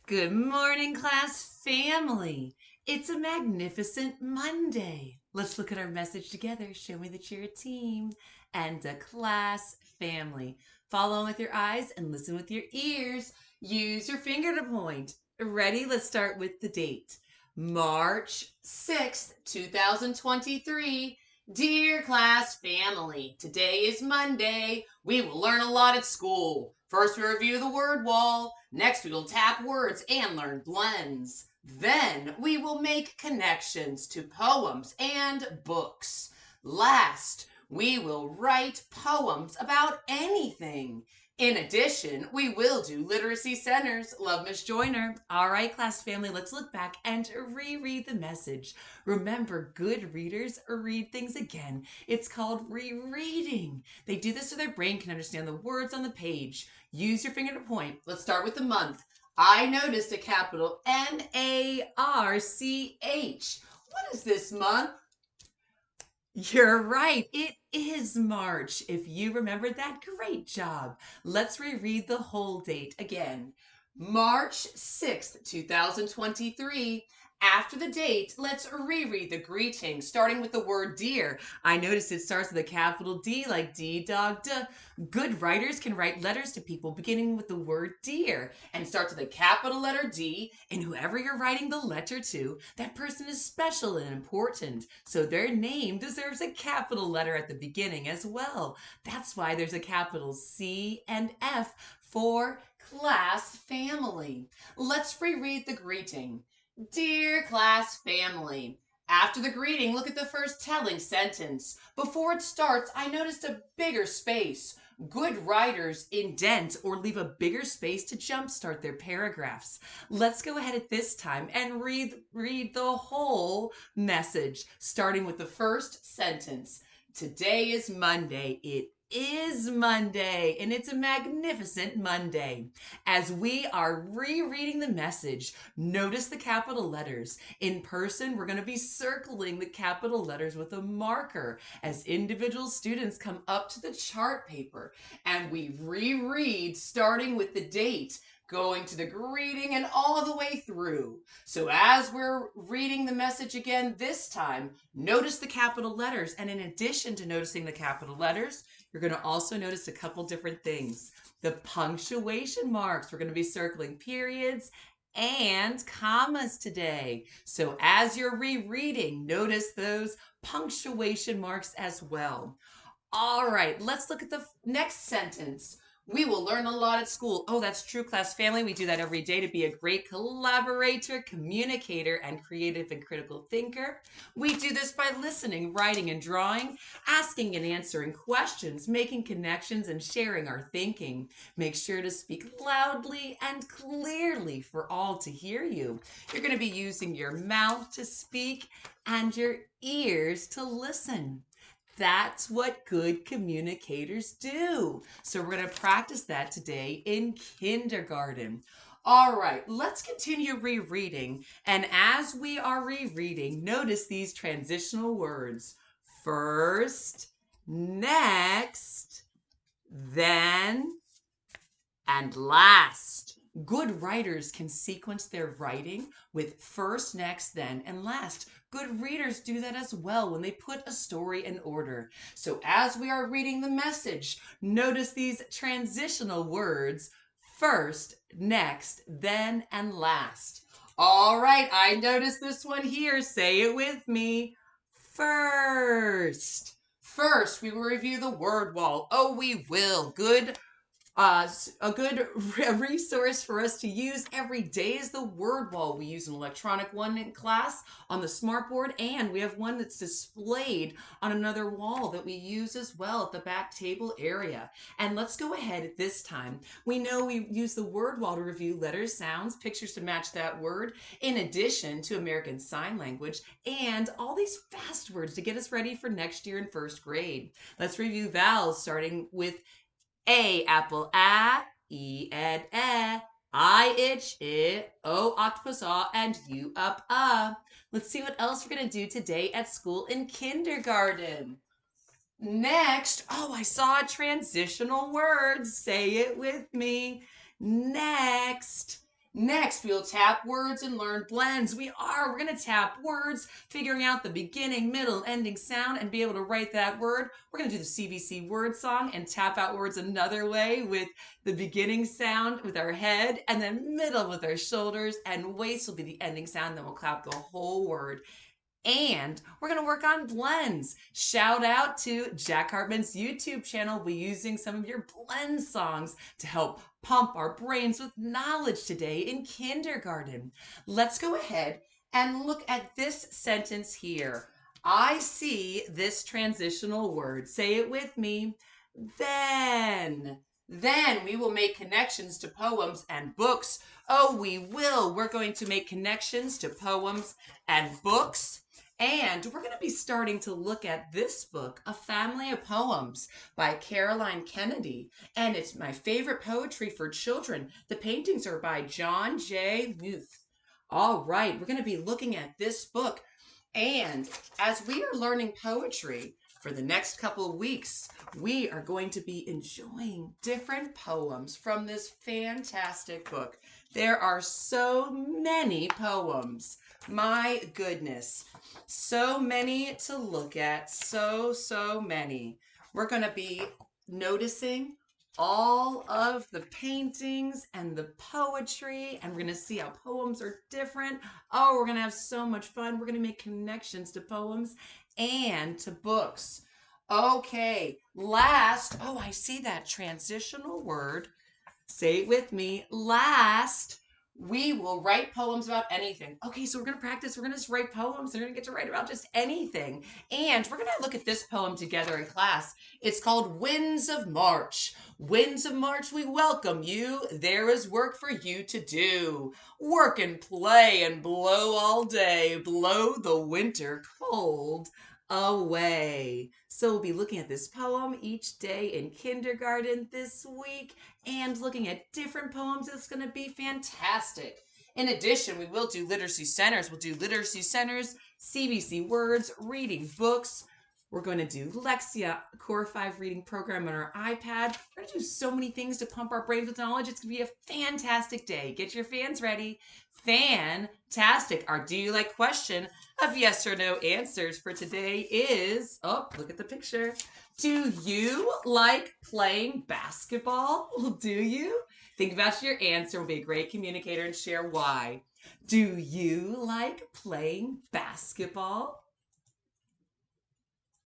Good morning, class family. It's a magnificent Monday. Let's look at our message together. Show me that you're a team and a class family. Follow with your eyes and listen with your ears. Use your finger to point. Ready? Let's start with the date. March 6th, 2023. Dear class family, today is Monday. We will learn a lot at school. First, we review the word wall. Next, we will tap words and learn blends. Then, we will make connections to poems and books. Last, we will write poems about anything. In addition, we will do literacy centers. Love, Miss Joyner. All right, class family, let's look back and reread the message. Remember, good readers read things again. It's called rereading. They do this so their brain can understand the words on the page. Use your finger to point. Let's start with the month. I noticed a capital March. What is this month? You're right. It is March. If you remembered that, great job. Let's reread the whole date again. March 6th, 2023. After the date, let's reread the greeting, starting with the word dear. I noticed it starts with a capital D, like D, dog, duh. Good writers can write letters to people beginning with the word dear and starts with a capital letter D, and whoever you're writing the letter to, that person is special and important. So their name deserves a capital letter at the beginning as well. That's why there's a capital C and F for class family. Let's reread the greeting. Dear class family. After the greeting, look at the first telling sentence. Before it starts, I noticed a bigger space. Good writers indent or leave a bigger space to jumpstart their paragraphs. Let's go ahead at this time and read the whole message, starting with the first sentence. Today is Monday. It is Monday, and it's a magnificent Monday. As we are rereading the message, notice the capital letters. In person, we're going to be circling the capital letters with a marker as individual students come up to the chart paper, and we reread starting with the date, going to the greeting and all the way through. So as we're reading the message again this time, notice the capital letters. And in addition to noticing the capital letters, you're going to also notice a couple different things. The punctuation marks, we're going to be circling periods and commas today. So as you're rereading, notice those punctuation marks as well. All right, let's look at the next sentence. We will learn a lot at school. Oh, that's true, class family. We do that every day to be a great collaborator, communicator, and creative and critical thinker. We do this by listening, writing, and drawing, asking and answering questions, making connections, and sharing our thinking. Make sure to speak loudly and clearly for all to hear you. You're going to be using your mouth to speak and your ears to listen. That's what good communicators do. So we're going to practice that today in kindergarten. All right, let's continue rereading. And as we are rereading, notice these transitional words. First, next, then, and last. Good writers can sequence their writing with first, next, then, and last. Good readers do that as well when they put a story in order. So as we are reading the message, notice these transitional words: first, next, then, and last. All right, I noticed this one here. Say it with me. First. First, we will review the word wall. Oh, we will. A good resource for us to use every day is the word wall. We use an electronic one in class on the smartboard, and we have one that's displayed on another wall that we use as well at the back table area. And let's go ahead at this time. We know we use the word wall to review letters, sounds, pictures to match that word, in addition to American Sign Language and all these fast words to get us ready for next year in first grade. Let's review vowels, starting with A, apple, E, ed, I, itch, O, octopus, and U, up, Let's see what else we're going to do today at school in kindergarten. Next, oh, I saw a transitional word. Say it with me. Next. Next, we'll tap words and learn blends. We're going to tap words, figuring out the beginning, middle, ending sound, and be able to write that word. We're going to do the CBC word song and tap out words another way with the beginning sound with our head, and then middle with our shoulders, and waist will be the ending sound. Then we'll clap the whole word. And we're going to work on blends. Shout out to Jack Hartman's YouTube channel. We'll be using some of your blend songs to help pump our brains with knowledge today in kindergarten. Let's go ahead and look at this sentence here. I see this transitional word. Say it with me. Then. Then we will make connections to poems and books. Oh, we will. We're going to make connections to poems and books. And we're going to be starting to look at this book, A Family of Poems by Caroline Kennedy. And it's my favorite poetry for children. The paintings are by John J. Muth. All right, we're going to be looking at this book. And as we are learning poetry for the next couple of weeks, we are going to be enjoying different poems from this fantastic book. There are so many poems. My goodness. So many to look at. So many. We're going to be noticing all of the paintings and the poetry, and we're going to see how poems are different. Oh, we're going to have so much fun. We're going to make connections to poems and to books. Okay, last, oh, I see that transitional word. Say it with me. Last, we will write poems about anything. Okay, so we're going to practice. We're going to just write poems. We're going to get to write about just anything. And we're going to look at this poem together in class. It's called Winds of March. Winds of March, we welcome you. There is work for you to do. Work and play and blow all day. Blow the winter cold away. So we'll be looking at this poem each day in kindergarten this week and looking at different poems. It's going to be fantastic. In addition, we will do literacy centers. We'll do literacy centers, CBC words, reading books. We're going to do Lexia Core 5 reading program on our iPad. We're going to do so many things to pump our brains with knowledge. It's going to be a fantastic day. Get your fans ready. Fantastic. Our Do You Like question of yes or no answers for today is, oh, look at the picture. Do you like playing basketball? Well, do you? Think about your answer. We'll be a great communicator and share why. Do you like playing basketball?